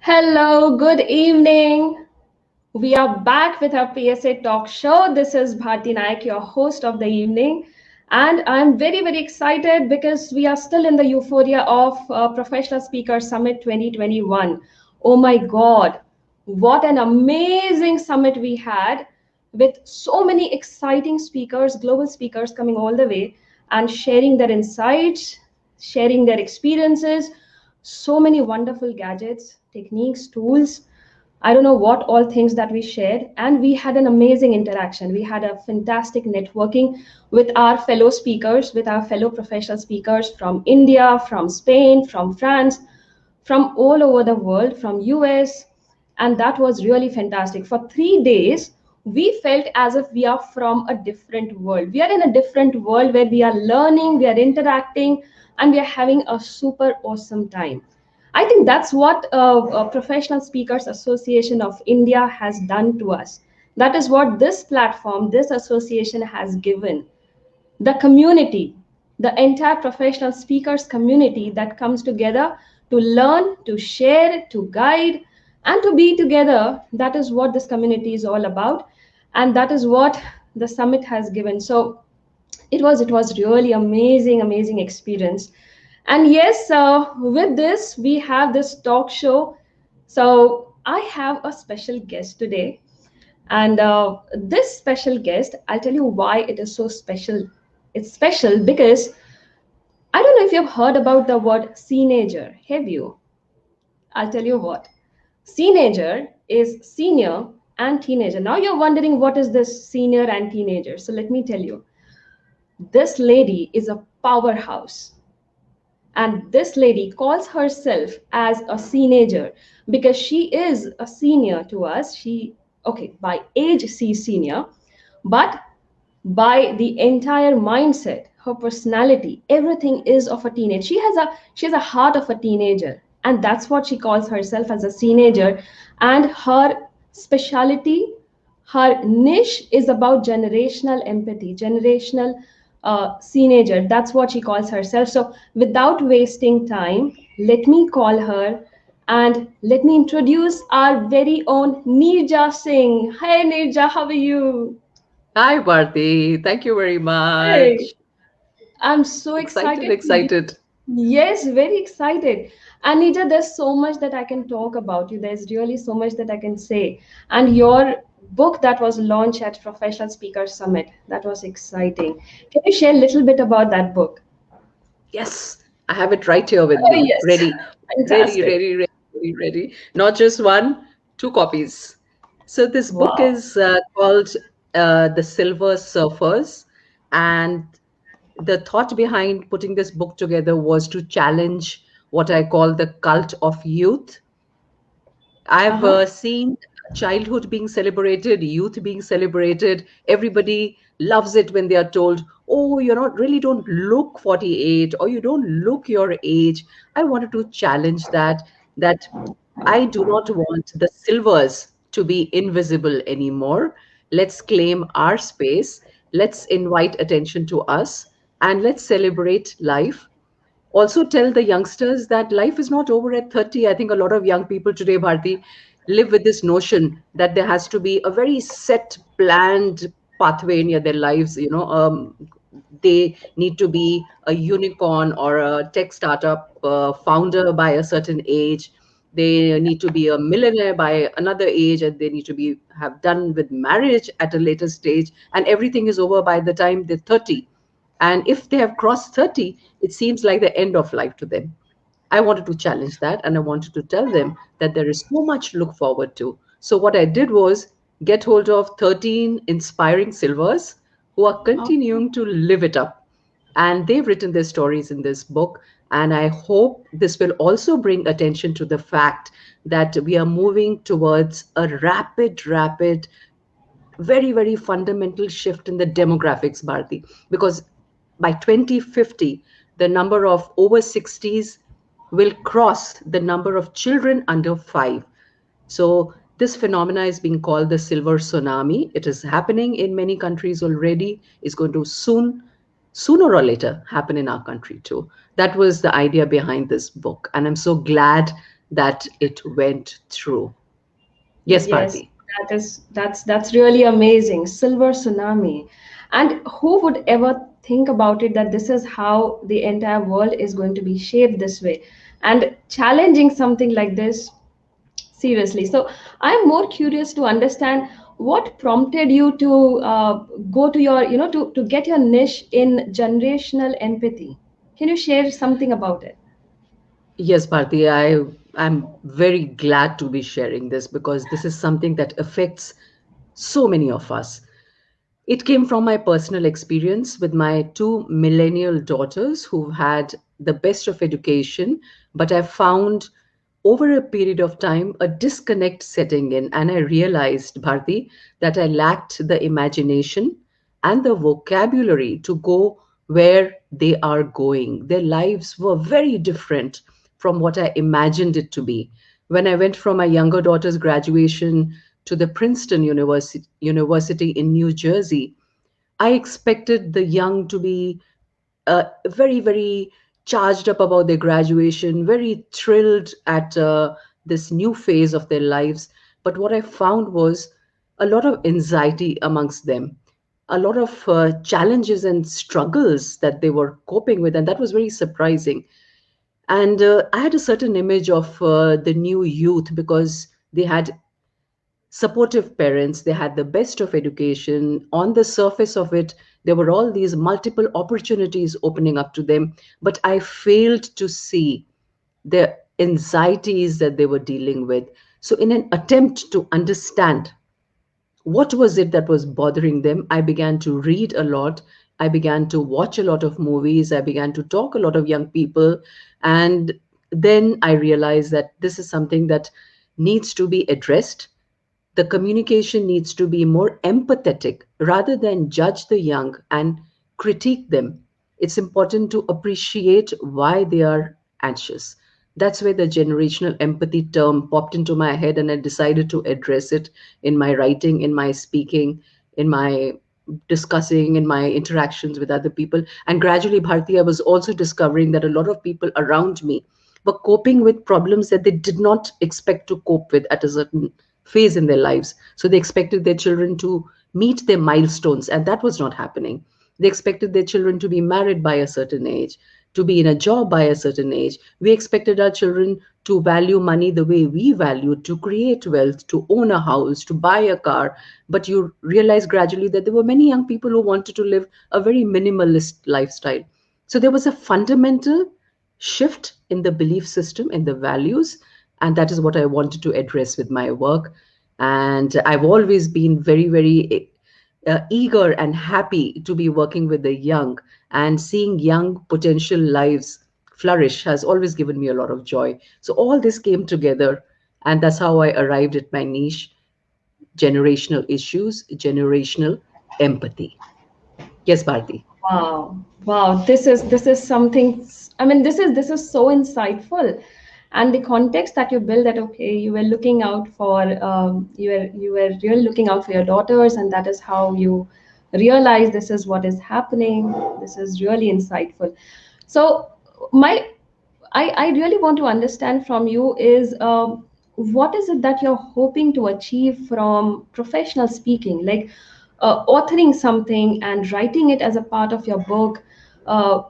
Hello, good evening. We are back with our PSA talk show. This is Bharti Naik, your host of the evening. And I'm very excited because we are still in the euphoria of Professional Speaker Summit 2021. Oh my God, what an amazing summit we had with so many exciting speakers, global speakers coming all the way and sharing their insights, sharing their experiences, so many wonderful gadgets, techniques, tools. I don't know what all things that we shared. And we had an amazing interaction. We had a fantastic networking with our fellow speakers, with our fellow professional speakers from India, from Spain, from France, from all over the world, from US. And that was really fantastic. For 3 days, we felt as if we are from a different world. We are in a different world where we are learning, we are interacting, and we are having a super awesome time. I think that's what Professional Speakers Association of India has done to us. That is what this platform, this association has given. The community, the entire professional speakers community that comes together to learn, to share, to guide, and to be together. That is what this community is all about. And that is what the summit has given. So it was really amazing experience. And yes, with this we have this talk show. So I have a special guest today, and this special guest, I'll tell you why it is so special. It's special because I don't know if you've heard about the word teenager. Have you? I'll tell you what. Teenager is senior and teenager. Now you're wondering what is this senior and teenager. So let me tell you. This lady is a powerhouse, and this lady calls herself as a teenager because she is a senior to us. She, okay, by age she's senior, but by the entire mindset, her personality, everything is of a teenage. She has a heart of a teenager, and that's what she calls herself as a teenager. And her speciality, her niche is about generational empathy, generational teenager. That's what she calls herself. So without wasting time, let me call her and let me introduce our very own Nirja Singh. Hey Nirja, how are you? Hi, Bharti. Thank you very Hey, much. I'm so Excited, excited to be. excited. Yes, very excited. And Nija, there's so much that I can talk about you. There's really so much that I can say. And your book that was launched at Professional Speaker Summit, that was exciting. Can you share a little bit about that book? Yes, I have it right here with Oh, me. yes. Ready, ready, Fantastic. ready, ready, ready, ready. Not just one, two copies. So this book Wow. is called The Silver Surfers, and the thought behind putting this book together was to challenge what I call the cult of youth. I've Uh-huh. seen childhood being celebrated, youth being celebrated. Everybody loves it when they are told, "Oh, you're not really don't look 48, or you don't look your age." I wanted to challenge that I do not want the silvers to be invisible anymore. Let's claim our space. Let's invite attention to us, and let's celebrate life. Also tell the youngsters that life is not over at 30. I think a lot of young people today, Bharti, live with this notion that there has to be a very set, planned pathway in their lives. They need to be a unicorn or a tech startup founder by a certain age. They need to be a millionaire by another age, and they need to be have done with marriage at a later stage, and everything is over by the time they're 30. And if they have crossed 30, it seems like the end of life to them. I wanted to challenge that, and I wanted to tell them that there is so much to look forward to. So what I did was get hold of 13 inspiring silvers who are Oh, continuing to live it up. And they've written their stories in this book. And I hope this will also bring attention to the fact that we are moving towards a rapid, very fundamental shift in the demographics, Bharti, because by 2050, the number of over 60s will cross the number of children under 5. So this phenomena is being called the silver tsunami. It is happening in many countries already. It's going to sooner or later happen in our country too. That was the idea behind this book, and I'm so glad that it went through. Yes, Yes, Bharti. that's really amazing. Silver tsunami. And who would ever think about it that this is how the entire world is going to be shaped this way? And challenging something like this, seriously. So I'm more curious to understand what prompted you to go to your, to get your niche in generational empathy. Can you share something about it? Yes, Bharti, I'm very glad to be sharing this because this is something that affects so many of us. It came from my personal experience with my two millennial daughters who've had the best of education, but I found over a period of time a disconnect setting in, and I realized, Bharti, that I lacked the imagination and the vocabulary to go where they are going. Their lives were very different from what I imagined it to be. When I went from my younger daughter's graduation to the Princeton University in New Jersey, I expected the young to be very, very charged up about their graduation, very thrilled at this new phase of their lives. But what I found was a lot of anxiety amongst them, a lot of challenges and struggles that they were coping with. And that was very surprising. And I had a certain image of the new youth because they had supportive parents, they had the best of education. On the surface of it, there were all these multiple opportunities opening up to them, but I failed to see the anxieties that they were dealing with. So in an attempt to understand what was it that was bothering them, I began to read a lot, I began to watch a lot of movies, I began to talk a lot of young people, and then I realized that this is something that needs to be addressed. The communication needs to be more empathetic rather than judge the young and critique them. It's important to appreciate why they are anxious. That's where the generational empathy term popped into my head, and I decided to address it in my writing, in my speaking, in my discussing, in my interactions with other people. And gradually, Bharti, I was also discovering that a lot of people around me were coping with problems that they did not expect to cope with at a certain phase in their lives. So they expected their children to meet their milestones, and that was not happening. They expected their children to be married by a certain age, to be in a job by a certain age. We expected our children to value money the way we valued, to create wealth, to own a house, to buy a car. But you realize gradually that there were many young people who wanted to live a very minimalist lifestyle. So there was a fundamental shift in the belief system, in the values, and that is what I wanted to address with my work. And I've always been very, very eager and happy to be working with the young, and seeing young potential lives flourish has always given me a lot of joy. So all this came together, and that's how I arrived at my niche: generational issues, generational empathy. Yes, Bharti. Wow, wow, this is something. I mean, this is so insightful, and the context that you build, that okay, you were looking out for you were really looking out for your daughters, and that is how you realize this is what is happening. This is really insightful. So my I really want to understand from you is what is it that you're hoping to achieve from professional speaking, like authoring something and writing it as a part of your book,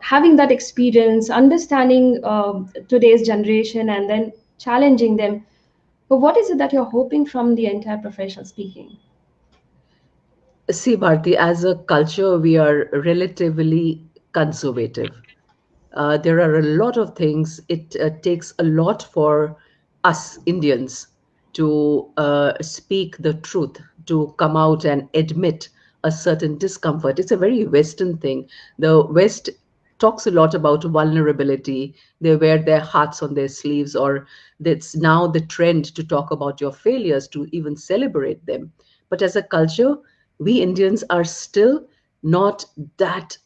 having that experience, understanding today's generation, and then challenging them. But what is it that you're hoping from the entire professional speaking? See, Bharti, as a culture, we are relatively conservative. There are a lot of things. It takes a lot for us Indians to speak the truth, to come out and admit a certain discomfort. It's a very Western thing. The West talks a lot about vulnerability. They wear their hearts on their sleeves, or that's now the trend to talk about your failures, to even celebrate them. But as a culture, we Indians are still not that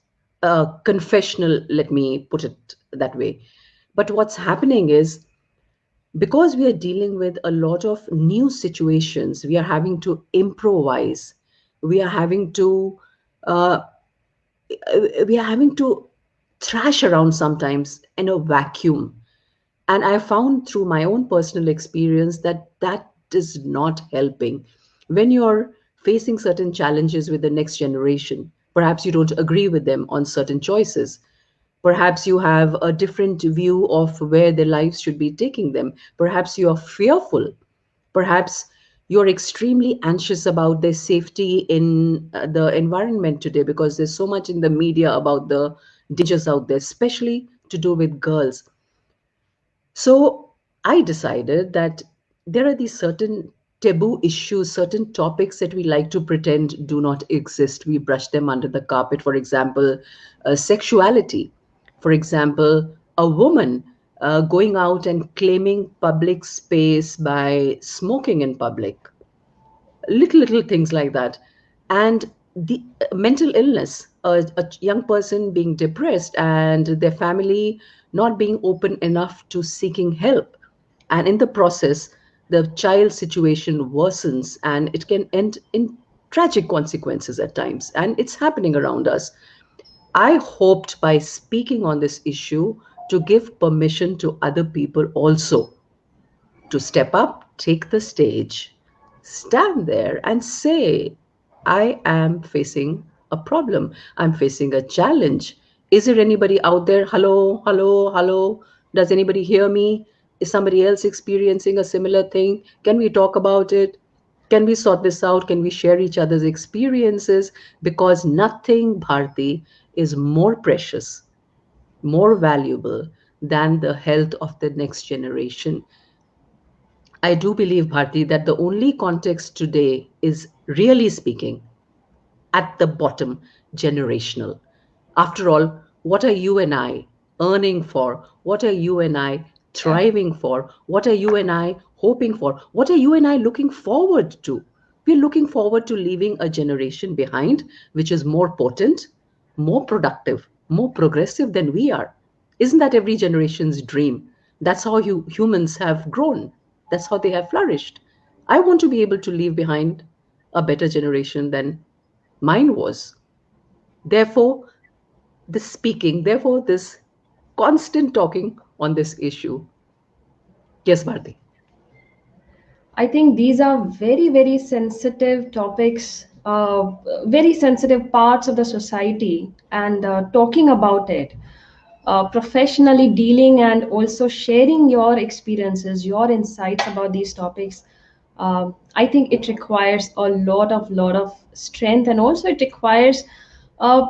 confessional, let me put it that way. But what's happening is, because we are dealing with a lot of new situations, we are having to improvise. We are having to uh, we are having to thrash around sometimes in a vacuum. And I found through my own personal experience that that is not helping. When you're facing certain challenges with the next generation, perhaps you don't agree with them on certain choices. Perhaps you have a different view of where their lives should be taking them. Perhaps you are fearful. Perhaps you're extremely anxious about their safety in the environment today, because there's so much in the media about the dangers out there, especially to do with girls. So I decided that there are these certain taboo issues, certain topics that we like to pretend do not exist. We brush them under the carpet. For example, sexuality. For example, a woman going out and claiming public space by smoking in public, little things like that. And the mental illness, a young person being depressed and their family not being open enough to seeking help, and in the process the child situation worsens and it can end in tragic consequences at times, and it's happening around us. I hoped by speaking on this issue to give permission to other people also to step up, take the stage, stand there and say, I am facing a problem. I'm facing a challenge. Is there anybody out there? Hello, hello, hello. Does anybody hear me? Is somebody else experiencing a similar thing? Can we talk about it? Can we sort this out? Can we share each other's experiences? Because nothing, Bharti, is more precious, more valuable than the health of the next generation. I do believe, Bharti, that the only context today is, really speaking, at the bottom, generational. After all, what are you and I earning for? What are you and I Yeah. thriving for? What are you and I hoping for? What are you and I looking forward to? We're looking forward to leaving a generation behind which is more potent, more productive, more progressive than we are. Isn't that every generation's dream? That's how humans have grown. That's how they have flourished. I want to be able to leave behind a better generation than mine was. Therefore, this speaking, therefore, this constant talking on this issue. Yes, Bharti. I think these are very, very sensitive topics, very sensitive parts of the society, and talking about it, professionally dealing and also sharing your experiences, your insights about these topics. I think it requires a lot of strength, and also it requires uh,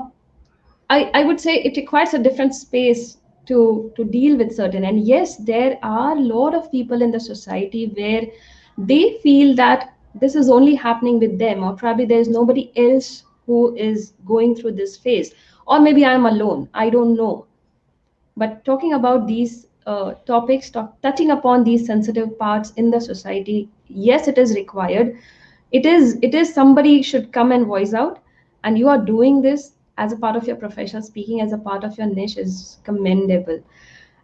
I would say it requires a different space to deal with certain. And yes, there are a lot of people in the society where they feel that this is only happening with them, or probably there's nobody else who is going through this phase, or maybe I'm alone. I don't know. But talking about these topics, touching upon these sensitive parts in the society, yes, it is required. It is somebody should come and voice out, and you are doing this as a part of your professional speaking, as a part of your niche, is commendable.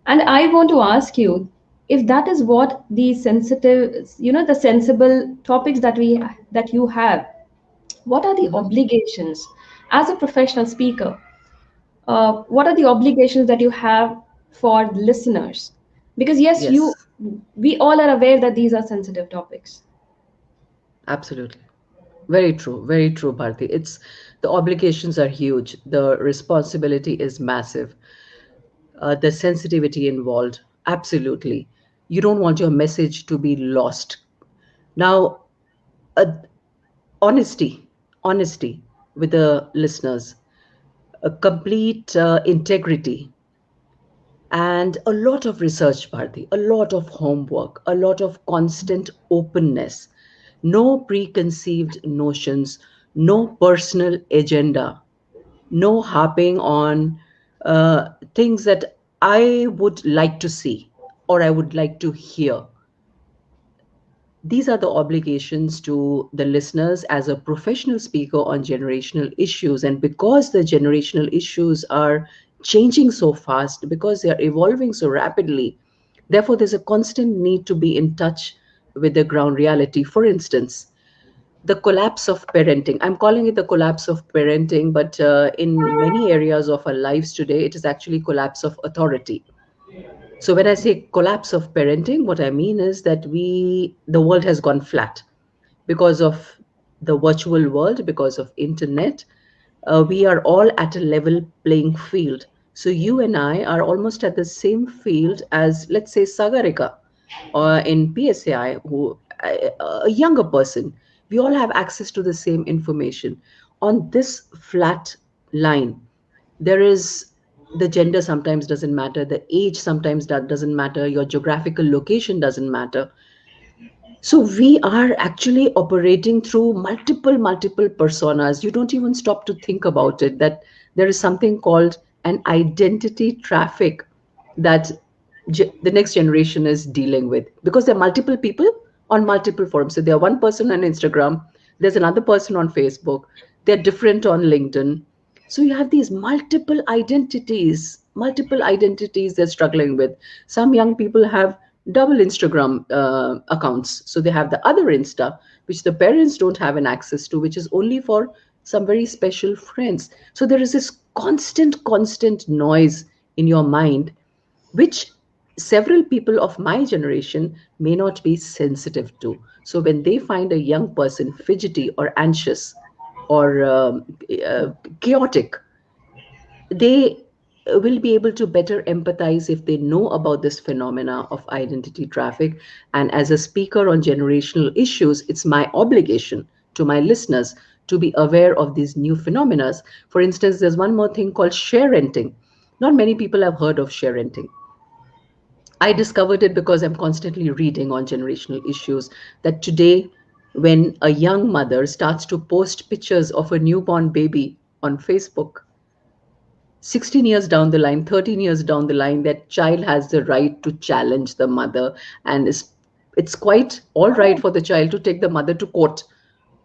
And I want to ask you, if that is what the sensitive, the sensible topics that you have, what are the Mhm. obligations as a professional speaker? What are the obligations that you have for listeners? Because yes, Yes, we all are aware that these are sensitive topics. absolutely. Very true, Bharti. It's the obligations are huge. The responsibility is massive. The sensitivity involved, absolutely. You don't want your message to be lost. Now, uh, honesty, honesty with the listeners, a complete integrity, and a lot of research, Bharti, a lot of homework, a lot of constant openness, no preconceived notions, no personal agenda, no harping on things that I would like to see or I would like to hear. These are the obligations to the listeners as a professional speaker on generational issues. And because the generational issues are changing so fast, because they are evolving so rapidly, therefore, there's a constant need to be in touch with the ground reality. For instance, the collapse of parenting. I'm calling it the collapse of parenting, but in many areas of our lives today, it is actually collapse of authority. So when I say collapse of parenting, what I mean is that the world has gone flat because of the virtual world, because of internet. We are all at a level playing field. So you and I are almost at the same field as, let's say, Sagarika or in PSAI, who a younger person. We all have access to the same information. On this flat line, there is the gender sometimes doesn't matter, the age sometimes doesn't matter, your geographical location doesn't matter. So we are actually operating through multiple personas. You don't even stop to think about it, that there is something called an identity traffic that the next generation is dealing with, because there are multiple people on multiple forums. So there are one person on Instagram, there's another person on Facebook, they're different on LinkedIn. So you have these multiple identities they're struggling with. Some young people have double Instagram accounts. So they have the other Insta, which the parents don't have an access to, which is only for some very special friends. So there is this constant noise in your mind, which several people of my generation may not be sensitive to. So when they find a young person fidgety or anxious or uh, chaotic, they will be able to better empathize if they know about this phenomena of identity traffic. And as a speaker on generational issues, it's my obligation to my listeners to be aware of these new phenomena. For instance, there's one more thing called share renting. Not many people have heard of share renting. I discovered it because I'm constantly reading on generational issues, that today, when a young mother starts to post pictures of a newborn baby on Facebook, 16 years down the line, 13 years down the line, that child has the right to challenge the mother. And it's quite all right for the child to take the mother to court,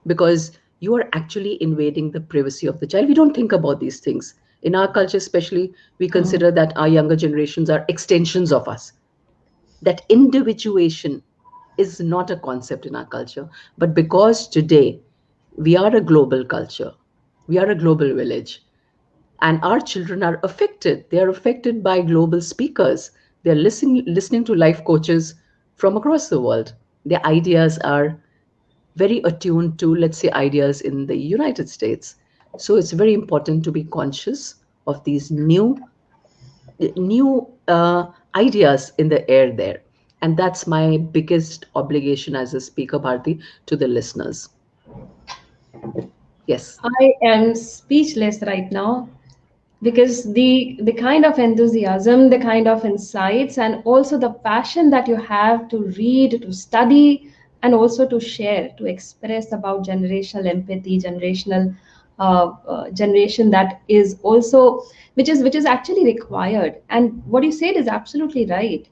because you are actually invading the privacy of the child. We don't think about these things. In our culture, especially, we consider that our younger generations are extensions of us, that individuation is not a concept in our culture. But because today we are a global culture, we are a global village, and our children are affected. They are affected by global speakers. They're listening to life coaches from across the world. Their ideas are very attuned to, let's say, ideas in the United States. So it's very important to be conscious of these new ideas in the air there. And that's my biggest obligation as a speaker, Bharti, to the listeners. Yes. I am speechless right now because the kind of enthusiasm, the kind of insights, and also the passion that you have to read, to study, and also to share, to express about generational empathy, generation that is also which is actually required. And what you said is absolutely right.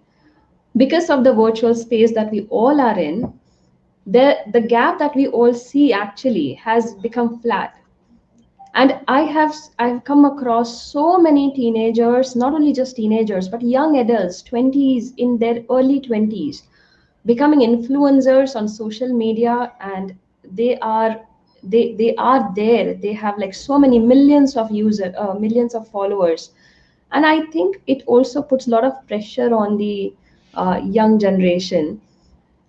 Because of the virtual space that we all are in, the gap that we all see actually has become flat. And I've come across so many teenagers, not only just teenagers but young adults, 20s, in their early 20s, becoming influencers on social media. And they are there, they have like so many millions of followers. And I think it also puts a lot of pressure on the young generation.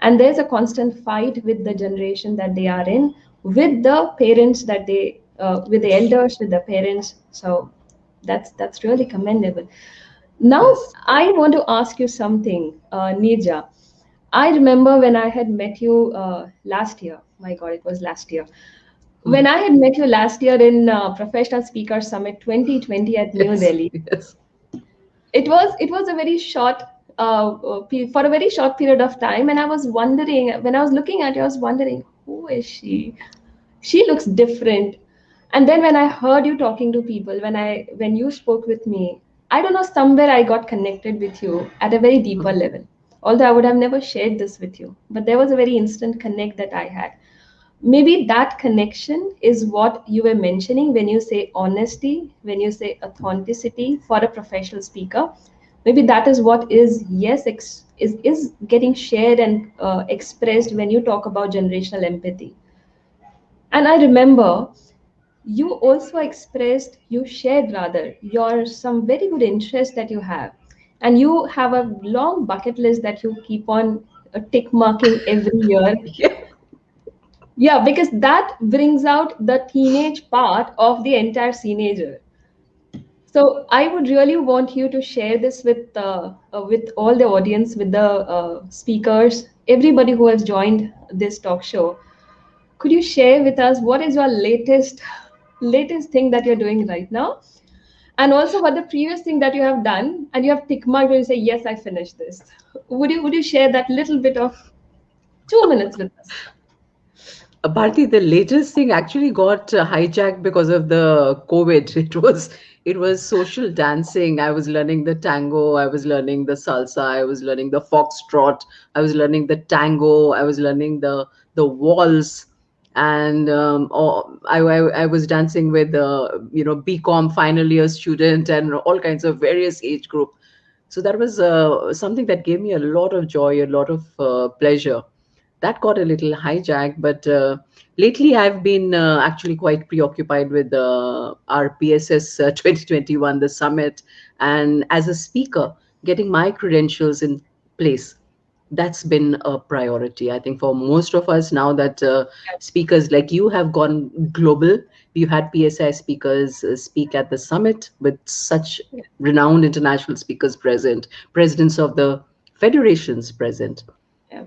And there's a constant fight with the generation that they are in, with the parents that they with the elders, with the parents. So that's really commendable. Now Yes. I want to ask you something, Nirja. I remember when I had met you last year. My god, it was last year when Mhm. I had met you last year in Professional Speaker Summit 2020 at New Yes. Delhi. Yes. It was a very short for a very short period of time, and I was wondering, when I was looking at you, I was wondering, who is she looks different. And then when I heard you talking to people, when you spoke with me, I don't know, somewhere I got connected with you at a very deeper Mhm. level. Although I would have never shared this with you, but there was a very instant connect that I had. Maybe that connection is what you were mentioning when you say honesty, when you say authenticity for a professional speaker. Maybe that is what is, yes, is getting shared and expressed when you talk about generational empathy. And I remember you also expressed, you shared rather, your some very good interest that you have. and you have a long bucket list that you keep on tick marking every year. Yeah. Yeah, because that brings out the teenage part of the entire teenager. So I would really want you to share this with all the audience, with the speakers, everybody who has joined this talk show. Could you share with us what is your latest thing that you're doing right now, and also what the previous thing that you have done and you have tick marked and you say, yes, I finished this. Would you share that little bit of 2 minutes with us? Bharti, the latest thing actually got hijacked because of the COVID. It was social dancing. I was learning the tango. I was learning the salsa. I was learning the foxtrot. I was learning the tango. I was learning the waltz, and I was dancing with BCom final year student and all kinds of various age group. So that was something that gave me a lot of joy, a lot of pleasure. That got a little hijacked, but lately I've been actually quite preoccupied with our PSS 2021, the summit, and as a speaker, getting my credentials in place. That's been a priority, I think, for most of us now that speakers like you have gone global. We've had PSI speakers speak at the summit with such Yeah. renowned international speakers present, presidents of the federations present. Yeah.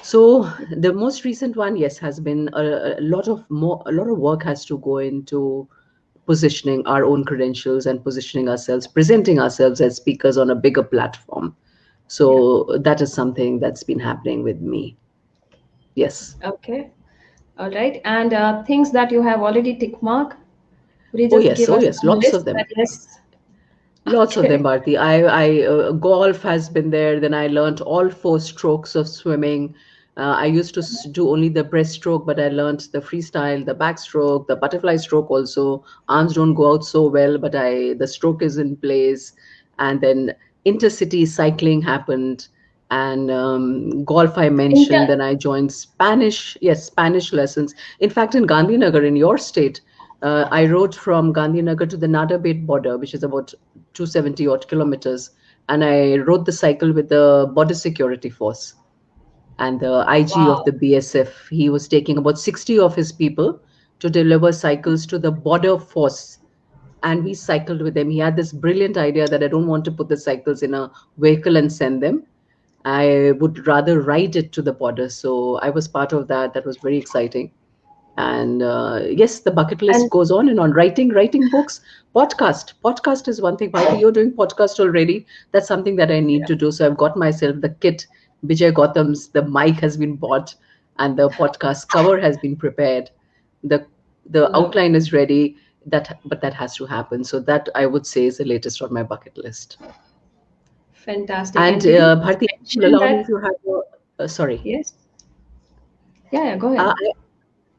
So the most recent one, yes, has been a lot of work has to go into positioning our own credentials and positioning ourselves, presenting ourselves as speakers on a bigger platform. Yeah. So that is something that's been happening with me. Yes. Okay. All right. And things that you have already tick mark, would you Oh just yes. give Oh us yes. some Lots of list that them. yes? Lots of them, Okay. Bharti. Golf has been there. Then I learned all four strokes of swimming. I used to do only the breaststroke, but I learned the freestyle, the backstroke, the butterfly stroke also. Arms don't go out so well, but the stroke is in place. And then intercity cycling happened, and golf I mentioned. Inter- Then I joined Spanish. Yes, Spanish lessons. In fact, in Gandhinagar, in your state, I rode from Gandhinagar to the Nadabet border, which is about 270 odd kilometers, and I rode the cycle with the border security force and the IG of wow. the BSF. He was taking about 60 of his people to deliver cycles to the border force, and we cycled with him. He had this brilliant idea that I don't want to put the cycles in a vehicle and send them. I would rather ride it to the border. So I was part of that. That was very exciting. And yes, the bucket list And goes on and on. Writing books. Podcast is one thing. Bharti, you're doing podcast already. That's something that I need yeah. to do. So I've got myself the kit. Vijay Gautam's the mic has been bought, and the podcast cover has been prepared. The Love. outline is ready. But that has to happen. So that I would say is the latest on my bucket list. Fantastic. And And did you just Bharti, mention allow me that? to have sorry. Yes. Yeah, yeah, go Uh, ahead.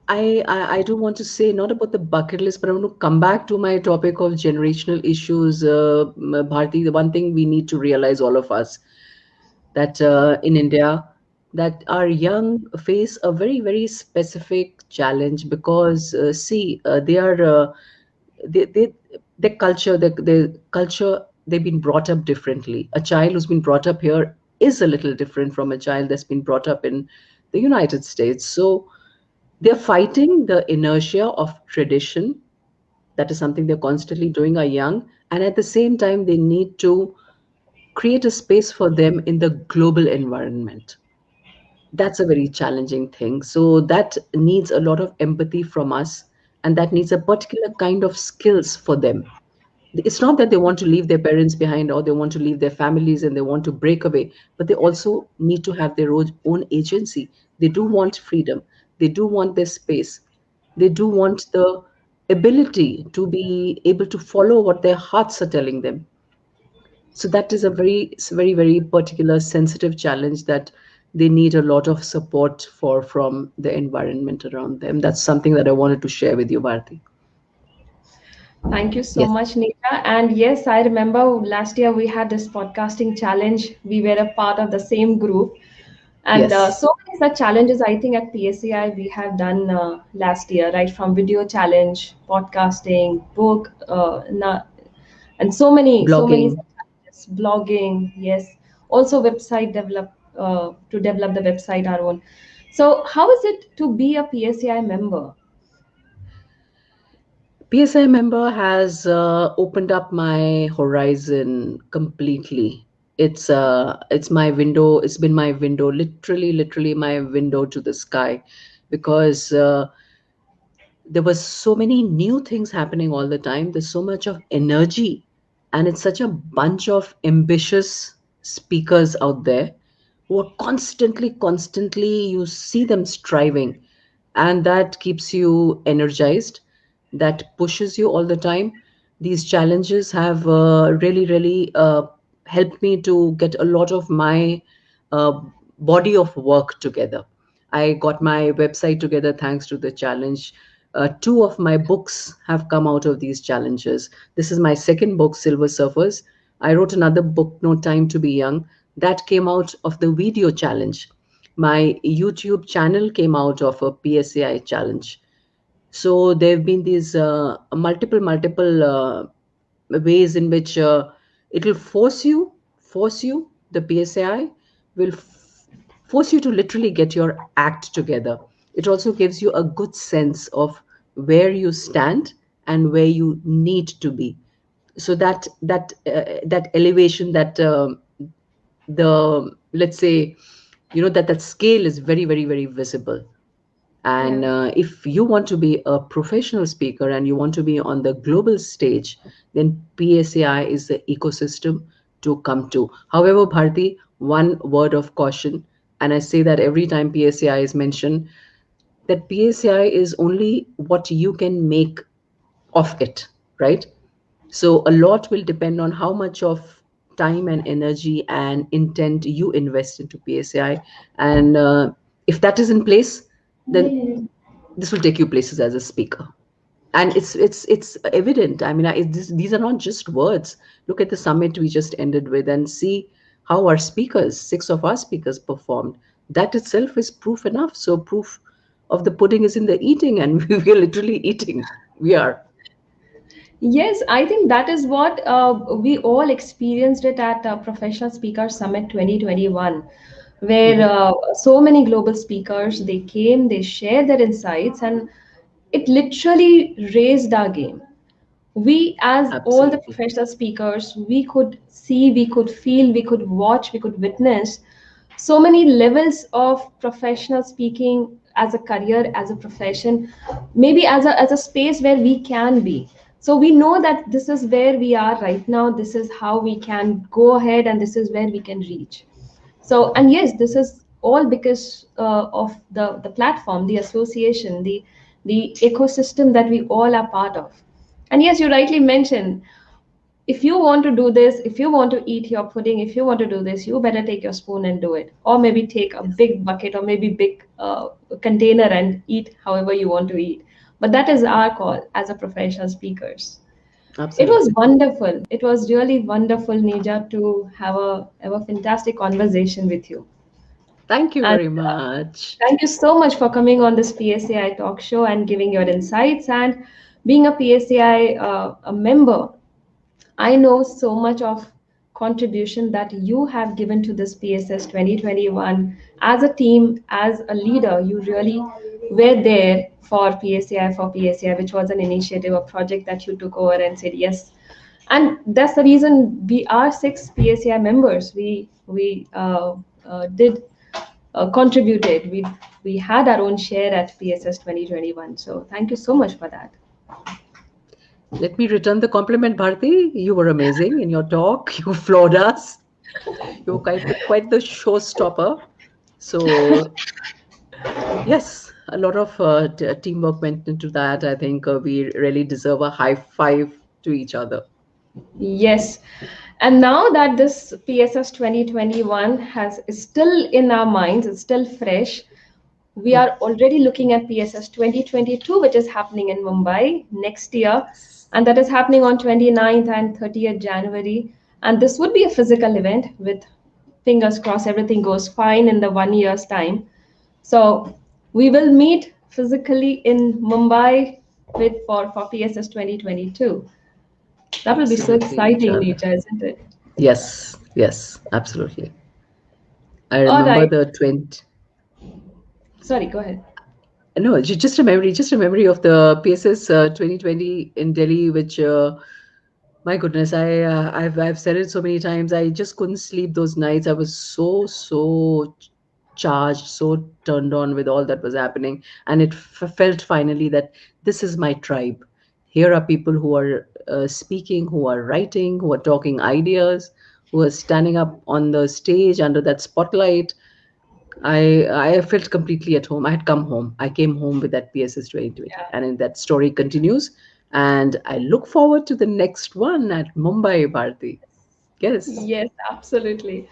I do want to say not about the bucket list, but I want to come back to my topic of generational issues. Bharti, the one thing we need to realize, all of us, that in India, that our young face a very, very specific challenge because, see, they their culture, their culture, they've been brought up differently. A child who's been brought up here is a little different from a child that's been brought up in the United States. So they're fighting the inertia of tradition. That is something they're constantly doing, are young. And at the same time, they need to create a space for them in the global environment. That's a very challenging thing. So that needs a lot of empathy from us, and that needs a particular kind of skills for them. It's not that they want to leave their parents behind or they want to leave their families and they want to break away, but they also need to have their own agency. They do want freedom. They do want their space. They do want the ability to be able to follow what their hearts are telling them. So that is a very particular sensitive challenge that they need a lot of support from the environment around them. That's something that I wanted to share with you, Bharti. Thank you so Yes. much, Neeta. And yes, I remember last year we had this podcasting challenge. We were a part of the same group. And Yes. so many such challenges, I think, at PSCI we have done last year, right? From video challenge, podcasting, book, and so many Blogging. such challenges. podcasts, blogging, yes, also website to develop the website our own. So how is it to be a PSAI member? PSI member has opened up my horizon completely. It's my window. It's been my window, literally my window to the sky, because there was so many new things happening all the time. There's so much of energy, and it's such a bunch of ambitious speakers out there who are constantly, you see them striving, and that keeps you energized, that pushes you all the time. These challenges have really helped me to get a lot of my uh, body of work together. I got my website together thanks to the challenge. Two of my books have come out of these challenges. This is my second book, Silver Surfers. I wrote another book, No Time to Be Young, that came out of the video challenge. My YouTube channel came out of a PSAI challenge. So there have been these multiple ways in which it will force you, the PSAI will force you to literally get your act together. It also gives you a good sense of where you stand and where you need to be. So that elevation, that the let's say, that scale is very visible. And Yeah. if you want to be a professional speaker and you want to be on the global stage, then PSAI is the ecosystem to come to. However, Bharti, one word of caution, and I say that every time PSAI is mentioned, that PSAI is only what you can make of it, right? So a lot will depend on how much of time and energy and intent you invest into PSAI. And if that is in place, then this will take you places as a speaker. And it's evident. I mean, these are not just words. Look at the summit we just ended with and see how our speakers, six of our speakers, performed. That itself is proof enough. So proof of the pudding is in the eating, and we are literally eating. We are. Yes, I think that is what we all experienced it at Professional Speaker Summit 2021, where Mhm. so many global speakers they came, they shared their insights, and it literally raised our game. We, as all the Absolutely. professional speakers, we could see, we could feel, we could watch, we could witness so many levels of professional speaking as a career, as a profession, maybe as a space where we can be. So we know that this is where we are right now, this is how we can go ahead, and this is where we can reach. So, and yes, this is all because of the platform, the association, the ecosystem that we all are part of. And yes, you rightly mentioned, if you want to do this, if you want to eat your pudding, if you want to do this, you better take your spoon and do it, or maybe take a Yes. big bucket or maybe big container and eat however you want to eat. But that is our call as a professional speakers. It was Absolutely. wonderful. It was really wonderful, Nija, to have a fantastic conversation with you. Thank you And very much. thank you so much for coming on this PSAI talk show and giving your insights. And being a PSAI a member, I know so much of contribution that you have given to this PSS 2021 as a team, as a leader. You really were there for PSAI, which was an initiative, a project that you took over and said yes. And that's the reason we are six PSAI members. We did contributed. We had our own share at PSS 2021. So thank you so much for that. Let me return the compliment, Bharti. You were amazing in your talk. You floored us. You were quite the showstopper. So yes, a lot of teamwork went into that. I think we really deserve a high five to each other. Yes. And now that this PSS 2021 has is still in our minds, it's still fresh. We Mm. are already looking at PSS 2022, which is happening in Mumbai next year. Yes. And that is happening on 29th and 30th January. And this would be a physical event with fingers crossed everything goes fine in the 1 year's time. So we will meet physically in Mumbai for PSS 2022. That will be so Absolutely, exciting, Nijat. Neeta, isn't it? Yes, yes, absolutely. I All remember right. the 20. Sorry, go ahead. No, just a memory of the PSS 2020 in Delhi, which my goodness, I've said it so many times. I just couldn't sleep those nights. I was so charged, so turned on with all that was happening, and it felt finally that this is my tribe. Here are people who are speaking, who are writing, who are talking ideas, who are standing up on the stage under that spotlight. I felt completely at home. I had come home. I came home with that PSS 2020, Yeah. and then that story continues. And I look forward to the next one at Mumbai, Bharti. Yes, Yes, absolutely.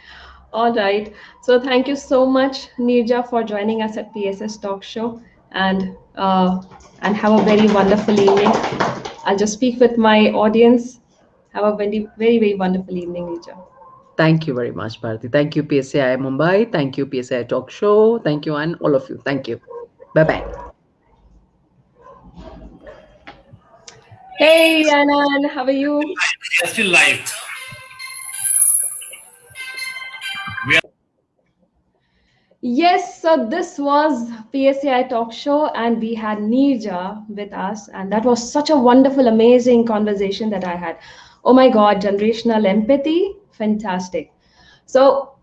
All right. So thank you so much, Nirja, for joining us at PSS Talk Show, and have a very wonderful evening. I'll just speak with my audience. Have a very wonderful evening, Nirja. thank you very much, Bharti. Thank you, PSAI Mumbai. Thank you, PSAI Talk Show. Thank you, and all of you. Thank you. Bye bye. Hey, Anand, how are you? We are still live. We are Yes, so this was PSCI Talk Show, and we had Neerja with us, and that was such a wonderful, amazing conversation that I had. Oh my God, generational empathy, fantastic. So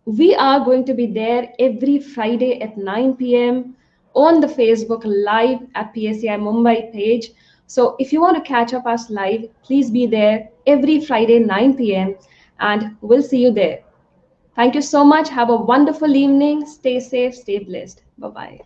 we are going to be there every Friday at 9 p.m. on the Facebook Live at PSCI Mumbai page. So if you want to catch up us live, please be there every Friday 9 p.m. and we'll see you there. Thank you so much. Have a wonderful evening. Stay safe, stay blessed. Bye bye.